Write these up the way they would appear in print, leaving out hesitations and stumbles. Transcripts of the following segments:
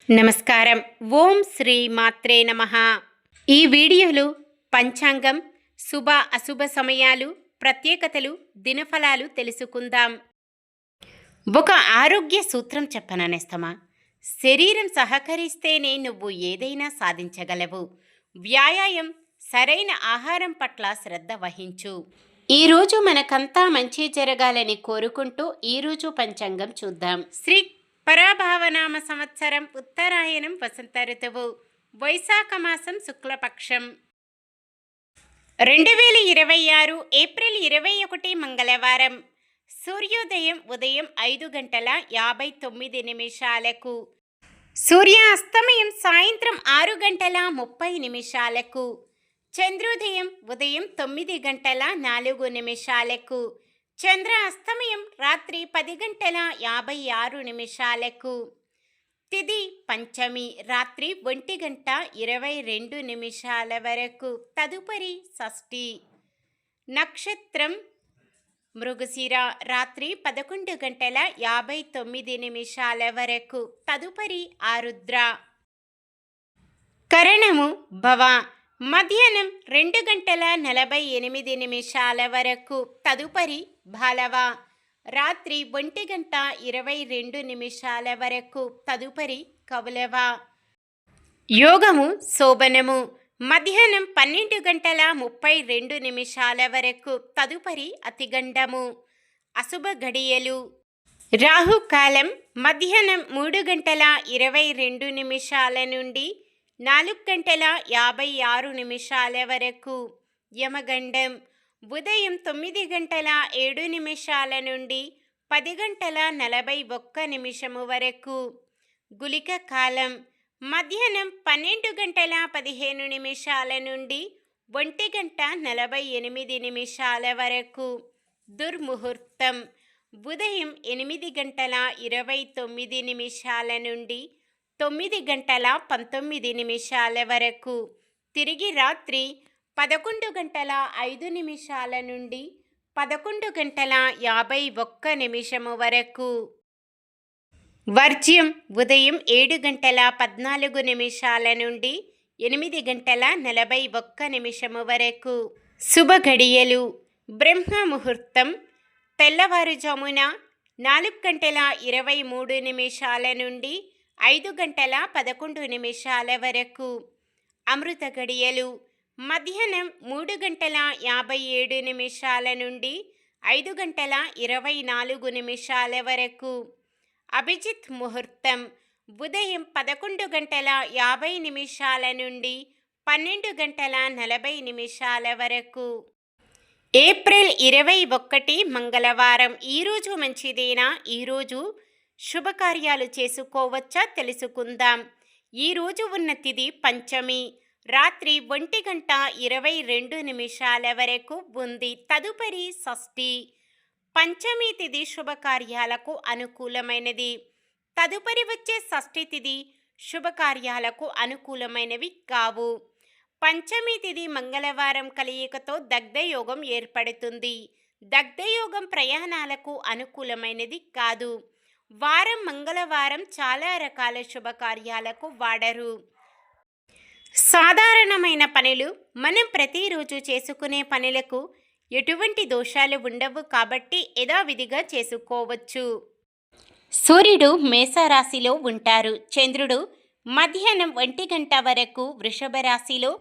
నమస్కారం. ఓం శ్రీ మాత్రే నమః. ఈ వీడియోలో పంచాంగం, శుభ అశుభ సమయాలు, ప్రత్యేకతలు, దినఫలాలు తెలుసుకుందాం. ఒక ఆరోగ్య సూత్రం చెప్పననేస్తమా? శరీరం సహకరిస్తేనే నువ్వు ఏదైనా సాధించగలవు. వ్యాయామం, సరైన ఆహారం పట్ల శ్రద్ధ వహించు. ఈరోజు మనకంతా మంచి జరగాలని కోరుకుంటూ ఈరోజు పంచాంగం చూద్దాం. శ్రీ పరాభావనామ సంవత్సరం ఉత్తరాయణం వసంత ఋతువు వైశాఖ మాసం శుక్లపక్షం 2026 ఏప్రిల్ 21 మంగళవారం. సూర్యోదయం ఉదయం 5:59 సూర్యాస్తమయం సాయంత్రం 6:30 చంద్రోదయం ఉదయం 9:04 చంద్ర అస్తమయం రాత్రి 10:56 తిథి పంచమి రాత్రి 1:22 వరకు. తదుపరి షష్ఠి. నక్షత్రం మృగశిర రాత్రి 11:59 వరకు. తదుపరి ఆరుద్ర. కరణము భవ మధ్యాహ్నం 2:48 వరకు. తదుపరి బాలవ రాత్రి 1:22 వరకు. తదుపరి కౌలవ. యోగము శోభనము మధ్యాహ్నం 12:32 వరకు. తదుపరి అతిగండము. అశుభ గడియలు రాహుకాలం మధ్యాహ్నం 3:22 నుండి 4:56 వరకు. యమగండం ఉదయం 9:07 నుండి 10:41 వరకు. గుళిక కాలం మధ్యాహ్నం 12:15 నుండి 1:48 వరకు. దుర్ముహూర్తం ఉదయం 8:29 నుండి 9:19 వరకు. తిరిగి రాత్రి 11:05 నుండి 11:51 వరకు. వర్జ్యం ఉదయం 7:14 నుండి 8:41 వరకు. శుభ గడియలు బ్రహ్మ ముహూర్తం తెల్లవారుజామున 4:23 నుండి 5:11 వరకు. అమృత గడియలు మధ్యాహ్నం 3:57 నుండి 5:24 వరకు. అభిజిత్ ముహూర్తం ఉదయం 11:50 నుండి 12:40 వరకు. ఏప్రిల్ 21 మంగళవారం. ఈరోజు మంచిదేనా? ఈరోజు శుభకార్యాలు చేసుకోవచ్చా తెలుసుకుందాం. ఈరోజు ఉన్న తిథి పంచమి రాత్రి 1:22 వరకు ఉంది. తదుపరి షష్ఠి. పంచమి తిథి శుభకార్యాలకు అనుకూలమైనది. తదుపరి వచ్చే షష్ఠి తిథి శుభకార్యాలకు అనుకూలమైనవి కావు. పంచమి తిథి మంగళవారం కలయికతో దగ్ధయోగం ఏర్పడుతుంది. దగ్ధయోగం ప్రయాణాలకు అనుకూలమైనది కాదు. వారం మంగళవారం చాలా రకాల శుభకార్యాలకు వాడరు. సాధారణమైన పనులు మనం ప్రతిరోజు చేసుకునే పనులకు ఎటువంటి దోషాలు ఉండవు కాబట్టి యథావిధిగా చేసుకోవచ్చు. సూర్యుడు మేషరాశిలో ఉంటారు. చంద్రుడు మధ్యాహ్నం 1 గంట వరకు వృషభ రాశిలో,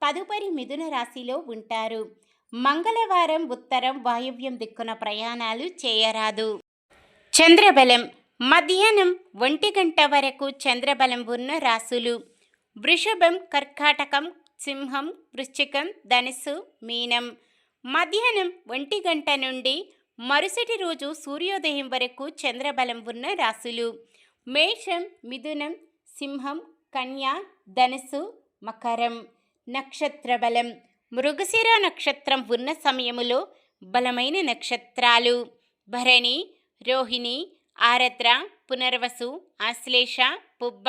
తదుపరి మిథున రాశిలో ఉంటారు. మంగళవారం ఉత్తరం వాయువ్యం దిక్కున ప్రయాణాలు చేయరాదు. చంద్రబలం మధ్యాహ్నం 1 గంట వరకు చంద్రబలం ఉన్న రాశులు వృషభం, కర్కాటకం, సింహం, వృశ్చికం, ధనుస్సు, మీనం. మధ్యాహ్నం 1 గంట నుండి మరుసటి రోజు సూర్యోదయం వరకు చంద్రబలం ఉన్న రాశులు మేషం, మిథునం, సింహం, కన్య, ధనుస్సు, మకరం. నక్షత్ర బలం మృగశిర నక్షత్రం ఉన్న సమయములో బలమైన నక్షత్రాలు భరణి, రోహిణి, ఆరద్ర, పునర్వసు, ఆశ్లేష, పుబ్బ,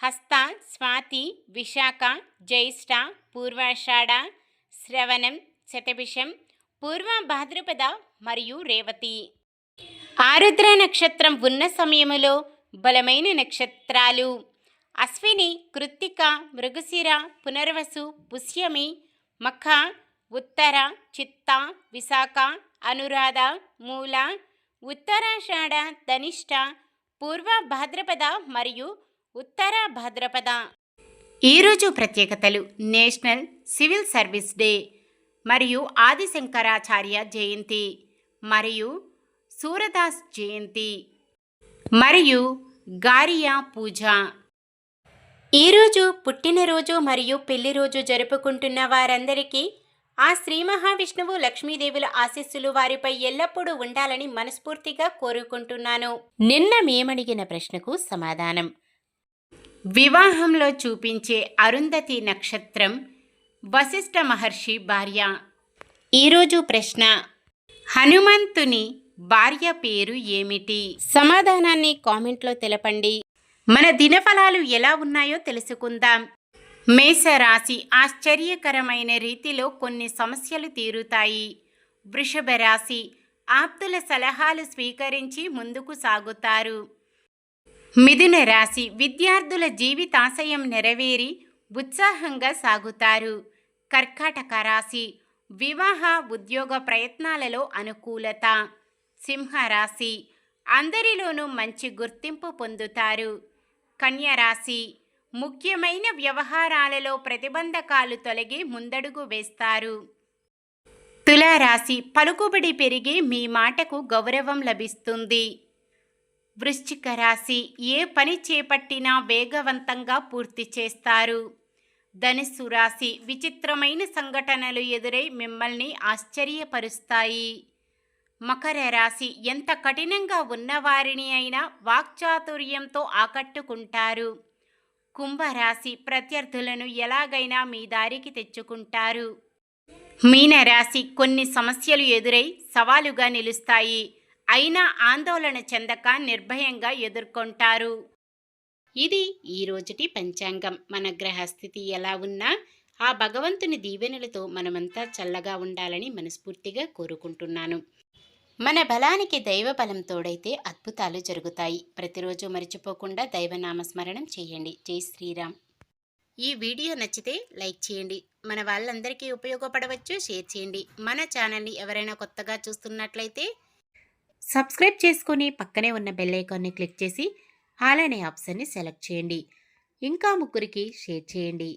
హస్త, స్వాతి, విశాఖ, జ్యేష్ఠ, పూర్వాషాఢ, శ్రవణం, శతభిషం, పూర్వ భాద్రపద మరియు రేవతి. ఆరుద్ర నక్షత్రం ఉన్న సమయములో బలమైన నక్షత్రాలు. అశ్విని, కృత్తిక, మృగశిర, పునర్వసు, పుష్యమి, మఖ, ఉత్తర, చిత్త, విశాఖ, అనురాధ, మూల, ఉత్తరాషాఢ, ధనిష్ట, పూర్వ భాద్రపద మరియు ఉత్తర భాద్రపద. ఈరోజు ప్రత్యేకతలు: నేషనల్ సివిల్ సర్వీస్ డే మరియు ఆదిశంకరాచార్య జయంతి మరియు సూరదాస్ జయంతి మరియు గారియా పూజ. ఈరోజు పుట్టినరోజు మరియు పెళ్లి రోజు జరుపుకుంటున్న వారందరికీ ఆ శ్రీ మహావిష్ణువు లక్ష్మీదేవుల ఆశీస్సులు వారిపై ఎల్లప్పుడూ ఉండాలని మనస్ఫూర్తిగా కోరుకుంటున్నాను. నిన్న మేమడిగిన ప్రశ్నకు సమాధానం: వివాహంలో చూపించే అరుంధతి నక్షత్రం వశిష్ఠ మహర్షి భార్య. ఈరోజు ప్రశ్న: హనుమంతుని భార్య పేరు ఏమిటి? సమాధానాన్ని కామెంట్లో తెలపండి. మన దినఫలాలు ఎలా ఉన్నాయో తెలుసుకుందాం. మేషరాశి: ఆశ్చర్యకరమైన రీతిలో కొన్ని సమస్యలు తీరుతాయి. వృషభ రాశి: ఆప్తుల సలహాలు స్వీకరించి ముందుకు సాగుతారు. మిథున రాశి: విద్యార్థుల జీవితాశయం నెరవేరి ఉత్సాహంగా సాగుతారు. కర్కాటక రాశి: వివాహ ఉద్యోగ ప్రయత్నాలలో అనుకూలత. సింహరాశి: అందరిలోనూ మంచి గుర్తింపు పొందుతారు. కన్య రాశి: ముఖ్యమైన వ్యవహారాలలో ప్రతిబంధకాలు తొలగి ముందడుగు వేస్తారు. తులారాశి: పలుకుబడి పెరిగి మీ మాటకు గౌరవం లభిస్తుంది. వృశ్చిక రాశి: ఏ పని చేపట్టినా వేగవంతంగా పూర్తి చేస్తారు. ధనుస్సు రాశి: విచిత్రమైన సంఘటనలు ఎదురై మిమ్మల్ని ఆశ్చర్యపరుస్తాయి. మకర రాశి: ఎంత కఠినంగా ఉన్నవారిని అయినా వాక్చాతుర్యంతో ఆకట్టుకుంటారు. కుంభరాశి: ప్రత్యర్థులను ఎలాగైనా మీ దారికి తెచ్చుకుంటారు. మీనరాశి: కొన్ని సమస్యలు ఎదురై సవాలుగా నిలుస్తాయి. అయినా ఆందోళన చెందక నిర్భయంగా ఎదుర్కొంటారు. ఇది ఈరోజుటి పంచాంగం. మన గ్రహస్థితి ఎలా ఉన్నా ఆ భగవంతుని దీవెనలతో మనమంతా చల్లగా ఉండాలని మనస్ఫూర్తిగా కోరుకుంటున్నాను. మన బలానికి దైవ బలం తోడైతే అద్భుతాలు జరుగుతాయి. ప్రతిరోజు మర్చిపోకుండా దైవనామస్మరణం చేయండి. జై శ్రీరామ్. ఈ వీడియో నచ్చితే లైక్ చేయండి. మన వాళ్ళందరికీ ఉపయోగపడవచ్చు. షేర్ చేయండి. మన ఛానల్ని ఎవరైనా కొత్తగా చూస్తున్నట్లయితే సబ్స్క్రైబ్ చేసుకొని పక్కనే ఉన్న బెల్ ఐకాన్ని క్లిక్ చేసి ఆల్ అనే ఆప్షన్ని సెలెక్ట్ చేయండి. ఇంకా ముగ్గురికి షేర్ చేయండి.